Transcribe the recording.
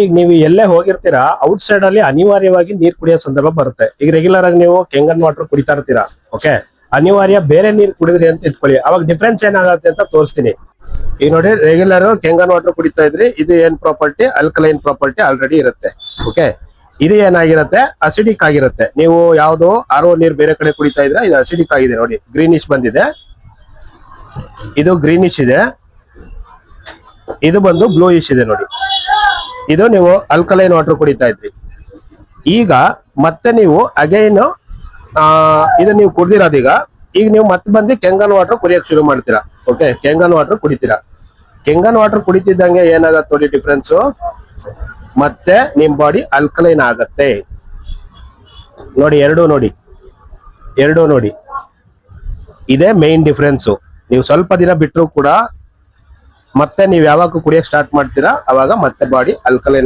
ಈಗ ನೀವು ಎಲ್ಲೇ ಹೋಗಿರ್ತೀರಾ ಔಟ್ ಸೈಡ್ ಅಲ್ಲಿ ಅನಿವಾರ್ಯವಾಗಿ ನೀರ್ ಕುಡಿಯೋ ಸಂದರ್ಭ ಬರುತ್ತೆ. ಈಗ ರೆಗ್ಯುಲರ್ ಆಗಿ ನೀವು ಕೆಂಗನ್ ವಾಟರ್ ಕುಡಿತಾ ಇರ್ತೀರಾ, ಓಕೆ, ಅನಿವಾರ್ಯ ಬೇರೆ ನೀರ್ ಕುಡಿದ್ರಿ ಅಂತ ಇಟ್ಕೊಳ್ಳಿ, ಅವಾಗ ಡಿಫ್ರೆನ್ಸ್ ಏನಾಗುತ್ತೆ ಅಂತ ತೋರಿಸ್ತೀನಿ. ಈಗ ನೋಡಿ, ರೆಗ್ಯುಲರ್ ಕೆಂಗನ್ ವಾಟರ್ ಕುಡಿತಾ ಇದ್ರಿ, ಇದು ಏನ್ ಪ್ರಾಪರ್ಟಿ, ಅಲ್ಕಲೈನ್ ಪ್ರಾಪರ್ಟಿ ಆಲ್ರೆಡಿ ಇರುತ್ತೆ. ಓಕೆ, ಇದು ಏನಾಗಿರುತ್ತೆ, ಅಸಿಡಿಕ್ ಆಗಿರುತ್ತೆ. ನೀವು ಯಾವ್ದು ಆರ್ ಓ ನೀರ್ ಬೇರೆ ಕಡೆ ಕುಡಿತಾ ಇದ್ರೆ ಇದು ಅಸಿಡಿಕ್ ಆಗಿದೆ. ನೋಡಿ, ಗ್ರೀನಿಶ್ ಬಂದಿದೆ, ಇದು ಗ್ರೀನಿಶ್ ಇದೆ, ಇದು ಬಂದು ಬ್ಲೂಯಿಶ್ ಇದೆ. ನೋಡಿ, ಇದು ನೀವು ಅಲ್ಕಲೈನ್ ವಾಟರ್ ಕುಡಿತಾ ಇದ್ರಿ. ಈಗ ಮತ್ತೆ ನೀವು ಅಗೈನ್ ಇದು ನೀವು ಕುಡ್ದಿರೋದೀಗ, ಈಗ ನೀವು ಮತ್ತೆ ಬಂದು ಕೆಂಗನ್ ವಾಟರ್ ಕುಡಿಯಕ್ ಶುರು ಮಾಡ್ತೀರಾ. ಓಕೆ, ಕೆಂಗನ್ ವಾಟರ್ ಕುಡಿತೀರಾ. ಕೆಂಗನ್ ವಾಟರ್ ಕುಡಿತಿದ್ದಂಗೆ ಏನಾಗತ್ತೆ ನೋಡಿ ಡಿಫ್ರೆನ್ಸು, ಮತ್ತೆ ನಿಮ್ ಬಾಡಿ ಅಲ್ಕಲೈನ್ ಆಗತ್ತೆ. ನೋಡಿ, ಎರಡು ನೋಡಿ, ಇದೇ ಮೇನ್ ಡಿಫ್ರೆನ್ಸು. ನೀವು ಸ್ವಲ್ಪ ದಿನ ಬಿಟ್ಟರು ಕೂಡ ಮತ್ತೆ ನೀವು ಯಾವಾಗ ಕುಡಿಯಕ್ ಸ್ಟಾರ್ಟ್ ಮಾಡ್ತೀರಾ ಅವಾಗ ಮತ್ತೆ ಬಾಡಿ ಅಲ್ಕಲೈನ್